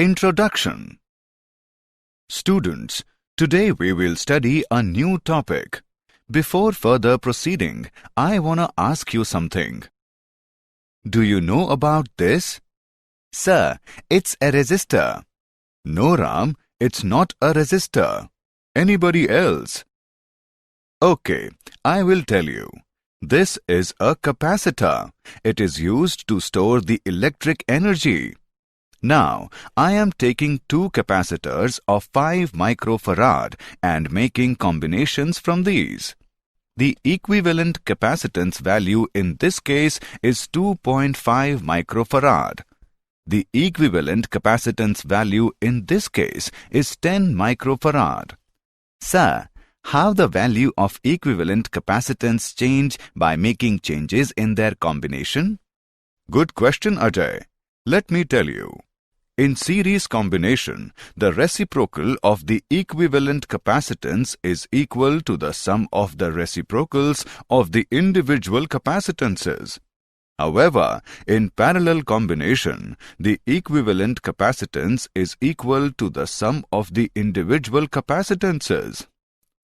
Introduction. Students, today we will study a new topic. Before further proceeding, I wanna ask you something. Do you know about this? Sir, it's a resistor. No, Ram, it's not a resistor. Anybody else? Okay, I will tell you. This is a capacitor. It is used to store the electric energy. Now, I am taking two capacitors of 5 microfarad and making combinations from these. The equivalent capacitance value in this case is 2.5 microfarad. The equivalent capacitance value in this case is 10 microfarad. Sir, how the value of equivalent capacitance change by making changes in their combination? Good question, Ajay. Let me tell you. In series combination, the reciprocal of the equivalent capacitance is equal to the sum of the reciprocals of the individual capacitances. However, in parallel combination, the equivalent capacitance is equal to the sum of the individual capacitances.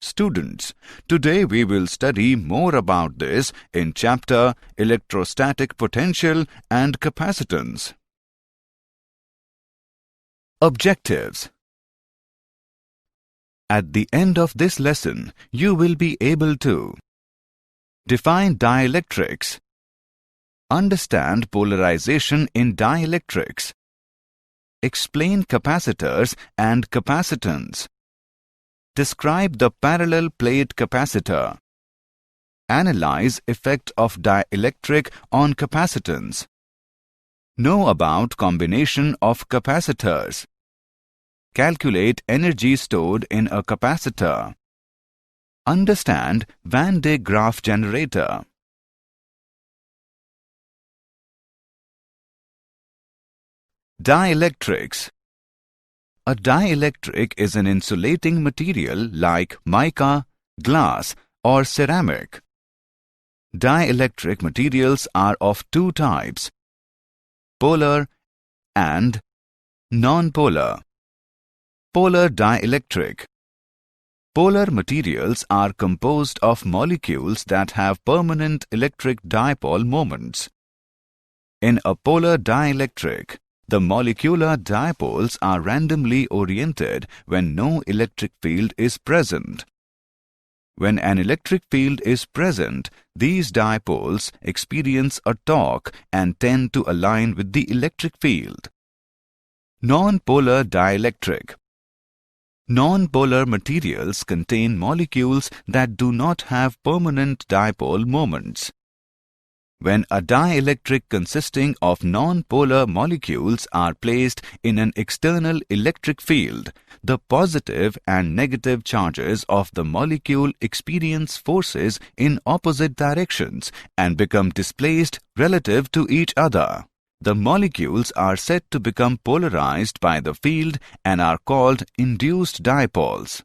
Students, today we will study more about this in chapter Electrostatic Potential and Capacitance. Objectives. At the end of this lesson, you will be able to define dielectrics, understand polarization in dielectrics, explain capacitors and capacitance, describe the parallel plate capacitor, analyze effect of dielectric on capacitance, know about combination of capacitors, calculate energy stored in a capacitor, understand Van de Graaff generator. Dielectrics. A dielectric is an insulating material like mica, glass, or ceramic. Dielectric materials are of two types: polar and non-polar. Polar dielectric. Polar materials are composed of molecules that have permanent electric dipole moments. In a polar dielectric, the molecular dipoles are randomly oriented when no electric field is present. When an electric field is present, these dipoles experience a torque and tend to align with the electric field. Non-polar dielectric. Non-polar materials contain molecules that do not have permanent dipole moments. When a dielectric consisting of non-polar molecules are placed in an external electric field, the positive and negative charges of the molecule experience forces in opposite directions and become displaced relative to each other. The molecules are said to become polarized by the field and are called induced dipoles.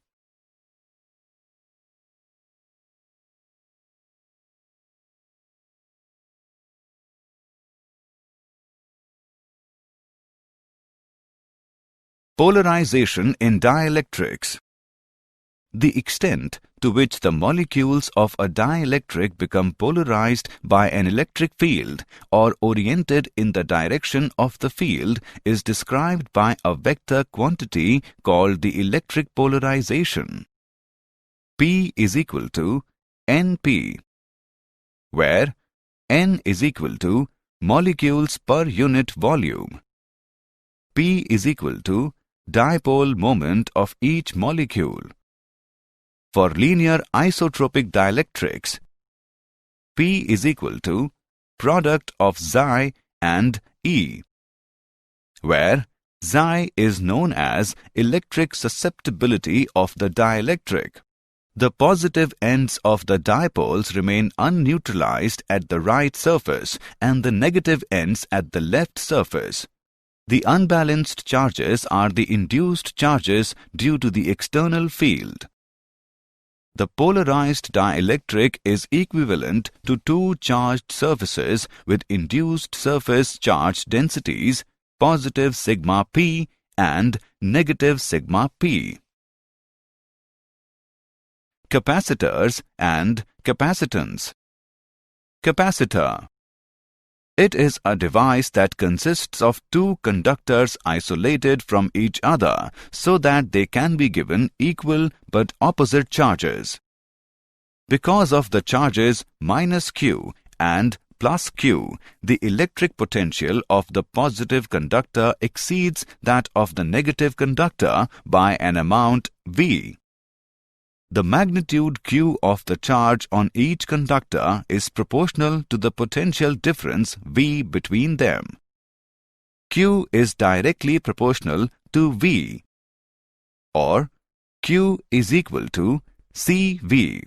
Polarization in dielectrics. The extent to which the molecules of a dielectric become polarized by an electric field or oriented in the direction of the field is described by a vector quantity called the electric polarization. P is equal to Np, where N is equal to molecules per unit volume. P is equal to dipole moment of each molecule. For linear isotropic dielectrics, P is equal to product of Xi and E, where Xi is known as electric susceptibility of the dielectric. The positive ends of the dipoles remain unneutralized at the right surface and the negative ends at the left surface. The unbalanced charges are the induced charges due to the external field. The polarized dielectric is equivalent to two charged surfaces with induced surface charge densities positive sigma p and negative sigma p. Capacitors and capacitance. Capacitor. It is a device that consists of two conductors isolated from each other so that they can be given equal but opposite charges. Because of the charges minus Q and plus Q, the electric potential of the positive conductor exceeds that of the negative conductor by an amount V. The magnitude Q of the charge on each conductor is proportional to the potential difference V between them. Q is directly proportional to V, or Q is equal to CV.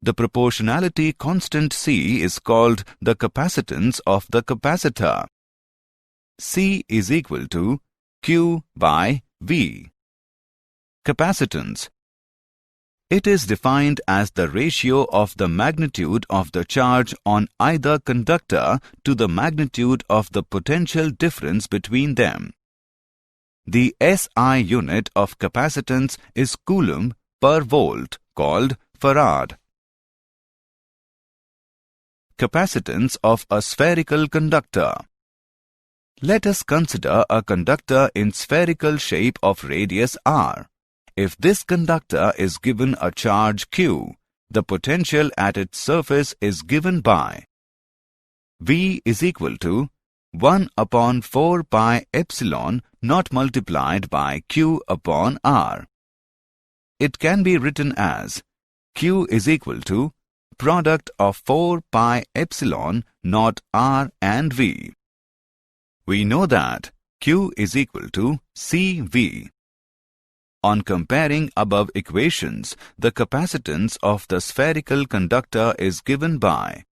The proportionality constant C is called the capacitance of the capacitor. C is equal to Q by V. Capacitance. It is defined as the ratio of the magnitude of the charge on either conductor to the magnitude of the potential difference between them. The SI unit of capacitance is coulomb per volt, called farad. Capacitance of a spherical conductor. Let us consider a conductor in spherical shape of radius r. If this conductor is given a charge Q, the potential at its surface is given by V is equal to 1 upon 4 pi epsilon naught multiplied by Q upon R. It can be written as Q is equal to product of 4 pi epsilon naught R and V. We know that Q is equal to CV. On comparing above equations, the capacitance of the spherical conductor is given by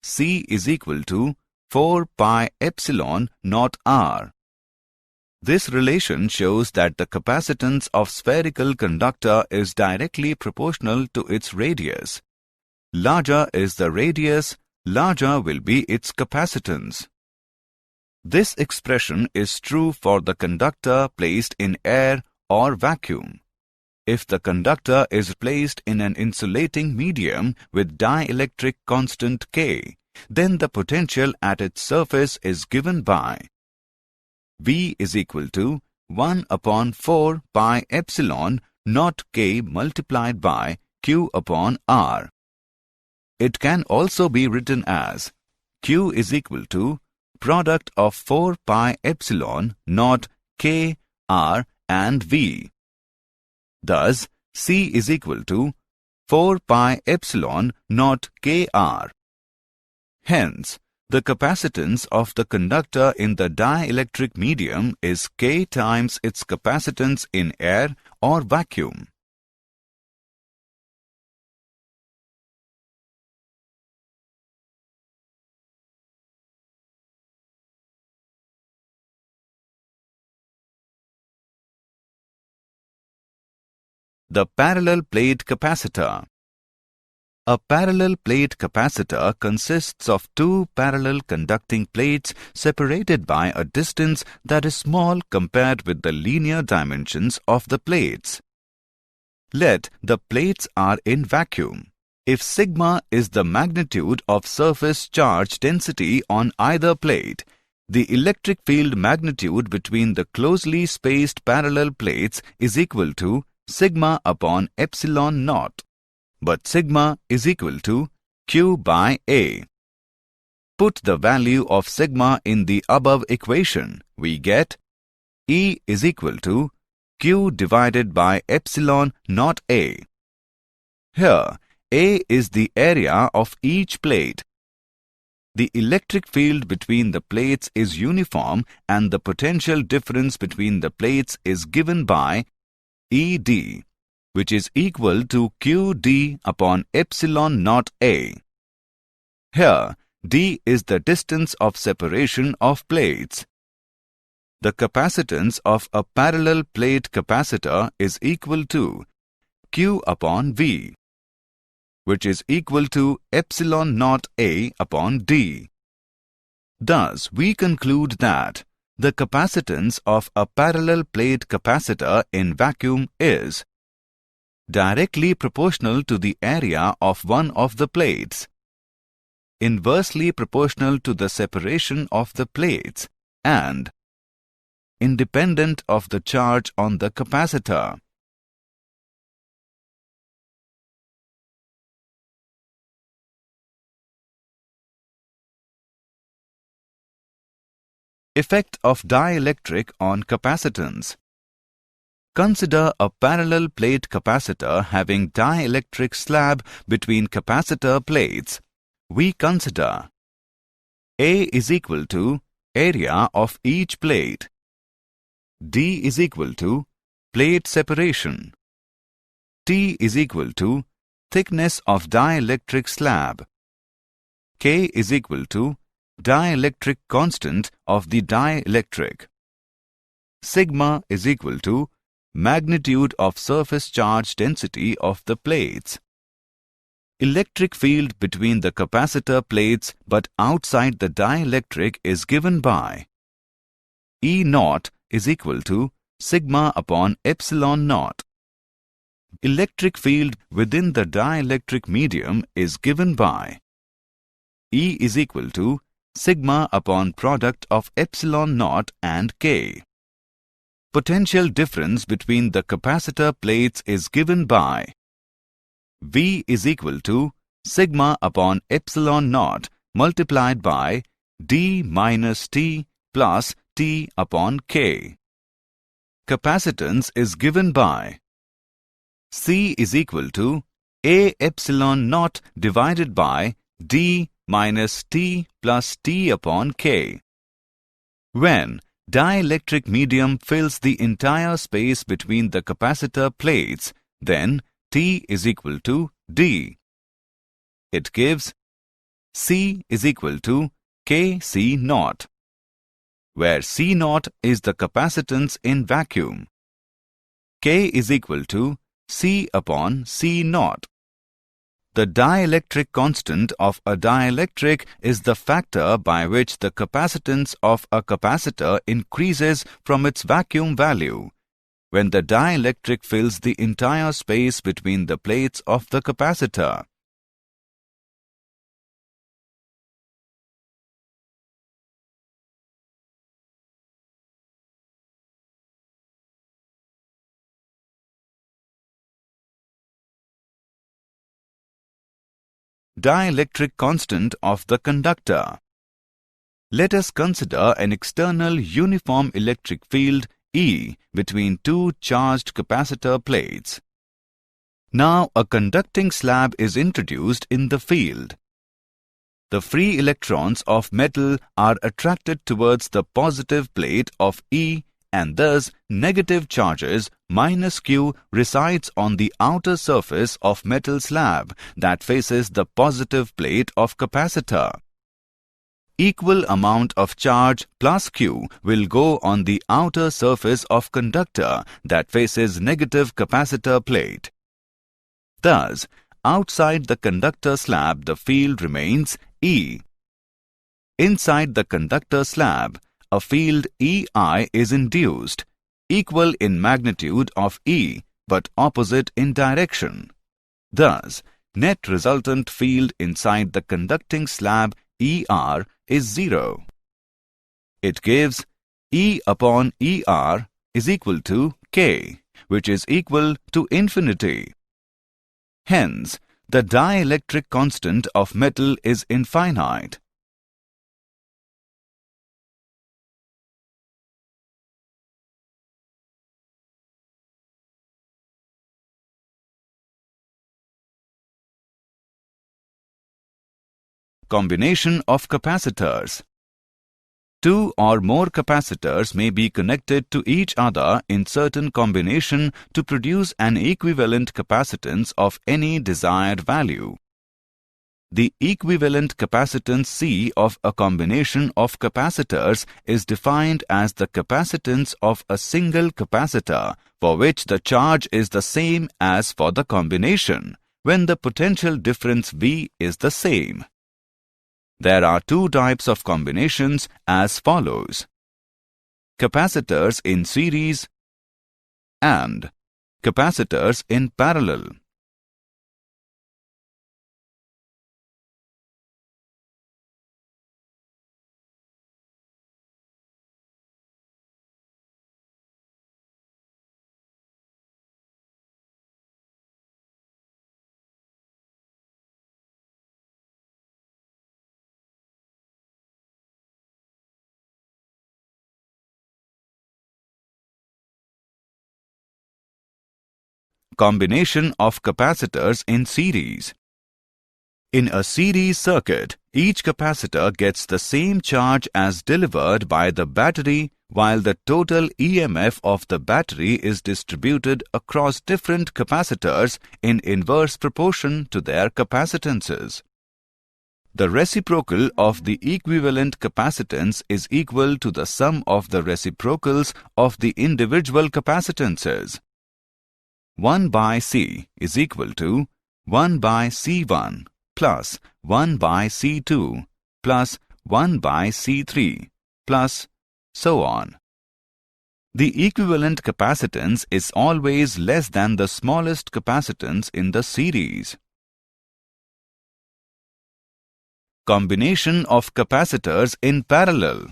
C is equal to 4 pi epsilon naught R. This relation shows that the capacitance of spherical conductor is directly proportional to its radius. Larger is the radius, larger will be its capacitance. This expression is true for the conductor placed in air or vacuum. If the conductor is placed in an insulating medium with dielectric constant K, then the potential at its surface is given by V is equal to 1 upon 4 pi epsilon naught K multiplied by Q upon R. It can also be written as Q is equal to product of 4 pi epsilon naught K, R and V. Thus, C is equal to 4 pi epsilon naught Kr. Hence, the capacitance of the conductor in the dielectric medium is K times its capacitance in air or vacuum. The parallel plate capacitor. A parallel plate capacitor consists of two parallel conducting plates separated by a distance that is small compared with the linear dimensions of the plates. Let the plates are in vacuum. If sigma is the magnitude of surface charge density on either plate, the electric field magnitude between the closely spaced parallel plates is equal to sigma upon epsilon naught, but sigma is equal to Q by A. Put the value of sigma in the above equation. We get E is equal to Q divided by epsilon naught A. Here, A is the area of each plate. The electric field between the plates is uniform and the potential difference between the plates is given by ED, which is equal to QD upon epsilon naught A. Here, D is the distance of separation of plates. The capacitance of a parallel plate capacitor is equal to Q upon V, which is equal to epsilon naught A upon D. Thus, we conclude that the capacitance of a parallel plate capacitor in vacuum is directly proportional to the area of one of the plates, inversely proportional to the separation of the plates, and independent of the charge on the capacitor. Effect of dielectric on capacitance. Consider a parallel plate capacitor having dielectric slab between capacitor plates. We consider A is equal to area of each plate, D is equal to plate separation, T is equal to thickness of dielectric slab, K is equal to dielectric constant of the dielectric, sigma is equal to magnitude of surface charge density of the plates. Electric field between the capacitor plates but outside the dielectric is given by E naught is equal to sigma upon epsilon naught. Electric field within the dielectric medium is given by E is equal to sigma upon product of epsilon naught and K. Potential difference between the capacitor plates is given by V is equal to sigma upon epsilon naught multiplied by D minus T plus T upon K. Capacitance is given by C is equal to A epsilon naught divided by D minus T plus T upon K. When dielectric medium fills the entire space between the capacitor plates, then T is equal to D. It gives C is equal to Kc naught, where C naught is the capacitance in vacuum. K is equal to C upon C naught. The dielectric constant of a dielectric is the factor by which the capacitance of a capacitor increases from its vacuum value when the dielectric fills the entire space between the plates of the capacitor. Dielectric constant of the conductor. Let us consider an external uniform electric field E between two charged capacitor plates. Now a conducting slab is introduced in the field. The free electrons of metal are attracted towards the positive plate of E, and thus negative charges minus Q resides on the outer surface of metal slab that faces the positive plate of capacitor. Equal amount of charge plus Q will go on the outer surface of conductor that faces negative capacitor plate. Thus, outside the conductor slab the field remains E. Inside the conductor slab, a field EI is induced, equal in magnitude of E but opposite in direction. Thus, net resultant field inside the conducting slab ER is 0. It gives E upon ER is equal to K, which is equal to infinity. Hence, the dielectric constant of metal is infinite. Combination of capacitors. Two or more capacitors may be connected to each other in certain combination to produce an equivalent capacitance of any desired value. The equivalent capacitance C of a combination of capacitors is defined as the capacitance of a single capacitor for which the charge is the same as for the combination, when the potential difference V is the same. There are two types of combinations as follows. capacitors in series and capacitors in parallel. Combination of capacitors in series. In a series circuit, each capacitor gets the same charge as delivered by the battery, while the total EMF of the battery is distributed across different capacitors in inverse proportion to their capacitances. The reciprocal of the equivalent capacitance is equal to the sum of the reciprocals of the individual capacitances. 1 by C is equal to 1 by C1 plus 1 by C2 plus 1 by C3 plus so on. The equivalent capacitance is always less than the smallest capacitance in the series. Combination of capacitors in parallel.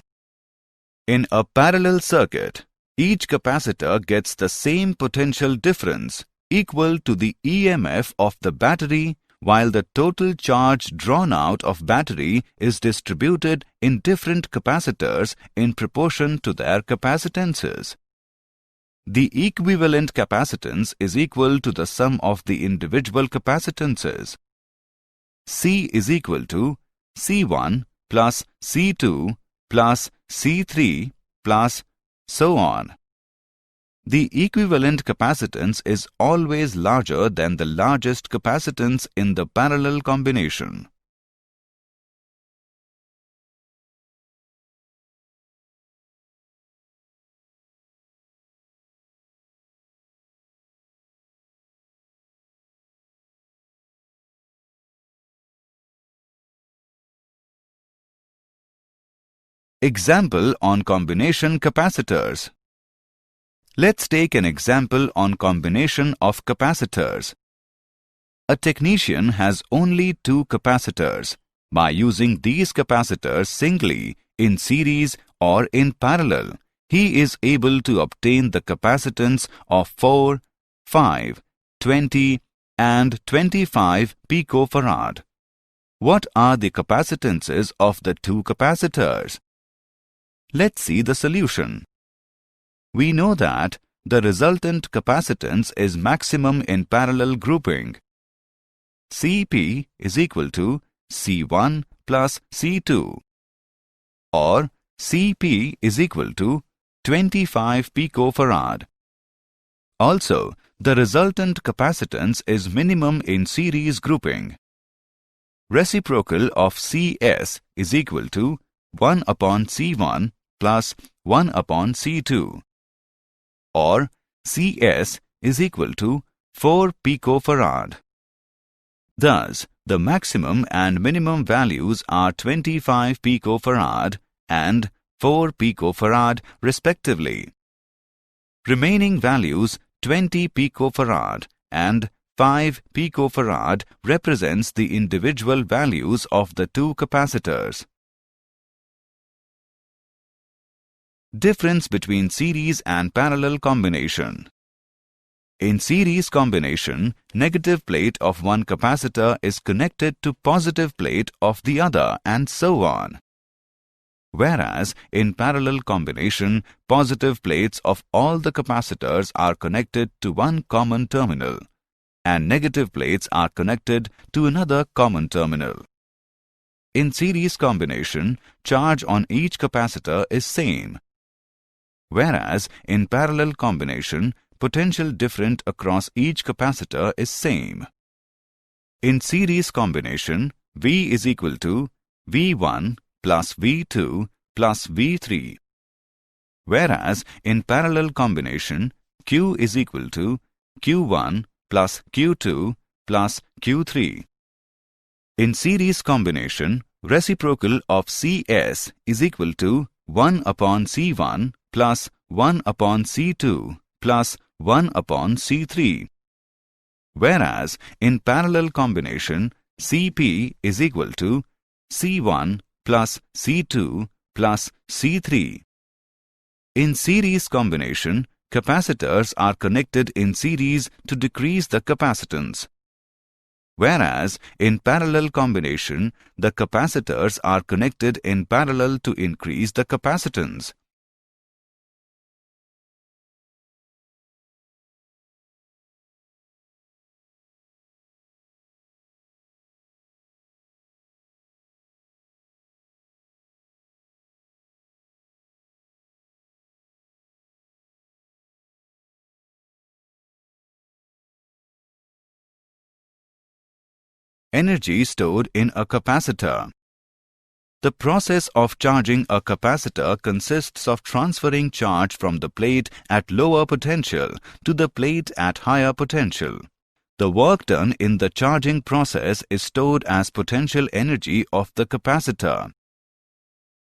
In a parallel circuit, each capacitor gets the same potential difference equal to the EMF of the battery, while the total charge drawn out of battery is distributed in different capacitors in proportion to their capacitances. The equivalent capacitance is equal to the sum of the individual capacitances. C is equal to C1 plus C2 plus C3 plus so on. The equivalent capacitance is always larger than the largest capacitance in the parallel combination. Example on combination capacitors. Let's take an example on combination of capacitors. A technician has only two capacitors. By using these capacitors singly, in series or in parallel, he is able to obtain the capacitance of 4, 5, 20 and 25 picofarad. What are the capacitances of the two capacitors? Let's see the solution. We know that the resultant capacitance is maximum in parallel grouping. Cp is equal to C1 plus C2, or Cp is equal to 25 picofarad. Also, the resultant capacitance is minimum in series grouping. Reciprocal of Cs is equal to 1 upon C1 plus 1 upon C2, or Cs is equal to 4 picofarad. Thus, the maximum and minimum values are 25 picofarad and 4 picofarad respectively. Remaining values 20 picofarad and 5 picofarad represents the individual values of the two capacitors. Difference between series and parallel combination. In series combination, negative plate of one capacitor is connected to positive plate of the other and so on. Whereas in parallel combination, positive plates of all the capacitors are connected to one common terminal and negative plates are connected to another common terminal. In series combination, charge on each capacitor is same. Whereas in parallel combination, potential different across each capacitor is same. In series combination, V is equal to V1 plus V2 plus V3. Whereas in parallel combination, Q is equal to Q1 plus Q2 plus Q3. In series combination, reciprocal of Cs is equal to 1 upon C1 plus 1 upon C2 plus 1 upon C3. Whereas in parallel combination, Cp is equal to C1 plus C2 plus C3. In series combination, capacitors are connected in series to decrease the capacitance. Whereas in parallel combination, the capacitors are connected in parallel to increase the capacitance. Energy stored in a capacitor. The process of charging a capacitor consists of transferring charge from the plate at lower potential to the plate at higher potential. The work done in the charging process is stored as potential energy of the capacitor.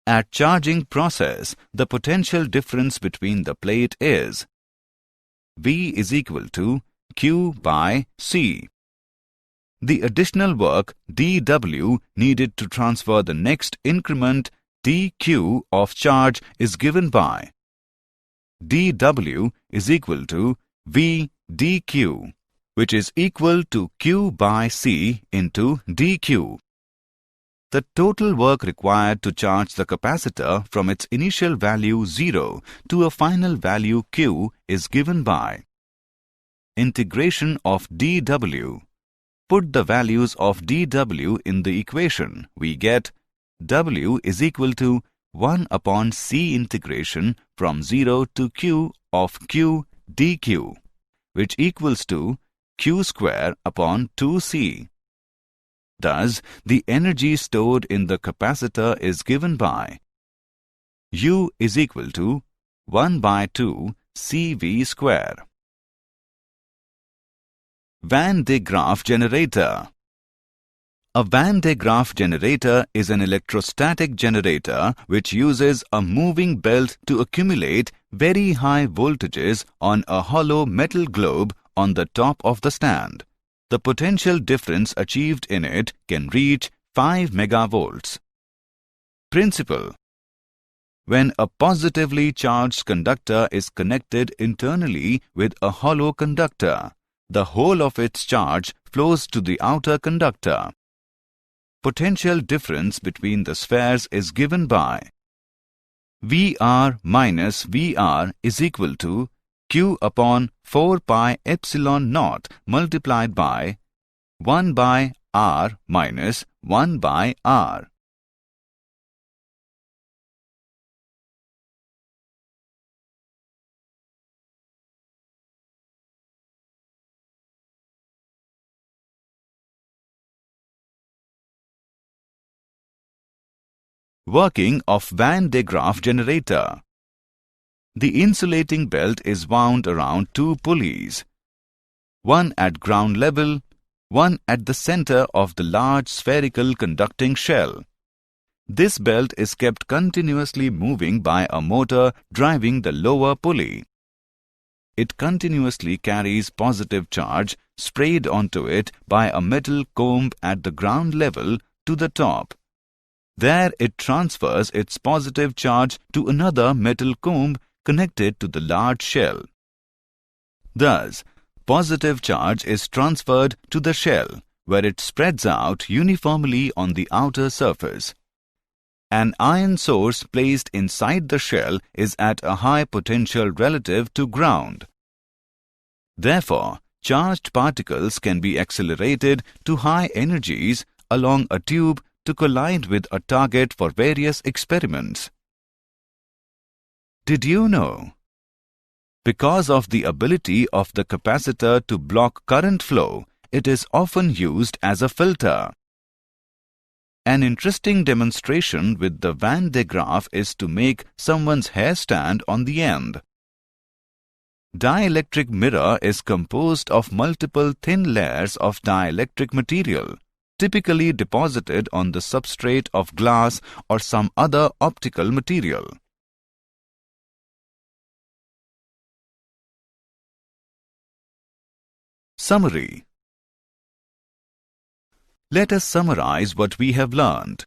At charging process, the potential difference between the plate is V is equal to Q by C. The additional work dW needed to transfer the next increment dQ of charge is given by dW is equal to V dQ, which is equal to Q by C into dQ. The total work required to charge the capacitor from its initial value 0 to a final value Q is given by integration of dW. Put the values of dW in the equation. We get W is equal to 1 upon C integration from 0 to Q of Q dQ, which equals to Q square upon 2C. Thus, the energy stored in the capacitor is given by U is equal to 1 by 2 CV square. Van de Graaff generator. A Van de Graaff generator is an electrostatic generator which uses a moving belt to accumulate very high voltages on a hollow metal globe on the top of the stand. The potential difference achieved in it can reach 5 megavolts. Principle: when a positively charged conductor is connected internally with a hollow conductor, the whole of its charge flows to the outer conductor. Potential difference between the spheres is given by VR minus VR is equal to Q upon 4 pi epsilon naught multiplied by 1 by R minus 1 by R. Working of Van de Graaff generator. The insulating belt is wound around two pulleys, one at ground level, one at the center of the large spherical conducting shell. This belt is kept continuously moving by a motor driving the lower pulley. It continuously carries positive charge sprayed onto it by a metal comb at the ground level to the top. There it transfers its positive charge to another metal comb connected to the large shell. Thus, positive charge is transferred to the shell, where it spreads out uniformly on the outer surface. An iron source placed inside the shell is at a high potential relative to ground. Therefore, charged particles can be accelerated to high energies along a tube to collide with a target for various experiments. Did you know? Because of the ability of the capacitor to block current flow, it is often used as a filter. An interesting demonstration with the Van de Graaff is to make someone's hair stand on the end. Dielectric mirror is composed of multiple thin layers of dielectric material, typically deposited on the substrate of glass or some other optical material. Summary. Let us summarize what we have learned.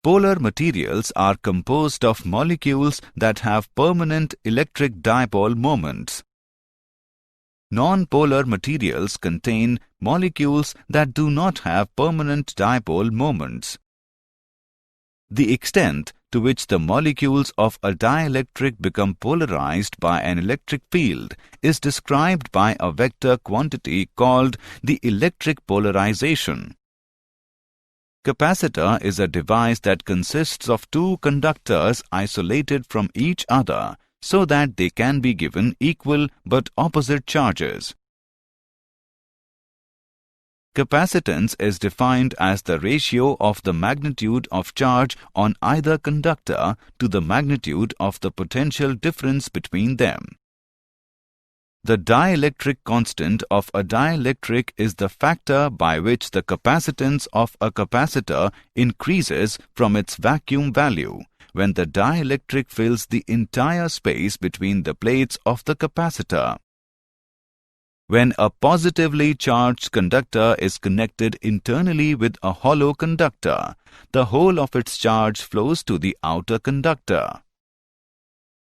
Polar materials are composed of molecules that have permanent electric dipole moments. Non-polar materials contain molecules that do not have permanent dipole moments. The extent to which the molecules of a dielectric become polarized by an electric field is described by a vector quantity called the electric polarization. Capacitor is a device that consists of two conductors isolated from each other so that they can be given equal but opposite charges. Capacitance is defined as the ratio of the magnitude of charge on either conductor to the magnitude of the potential difference between them. The dielectric constant of a dielectric is the factor by which the capacitance of a capacitor increases from its vacuum value when the dielectric fills the entire space between the plates of the capacitor. When a positively charged conductor is connected internally with a hollow conductor, the whole of its charge flows to the outer conductor.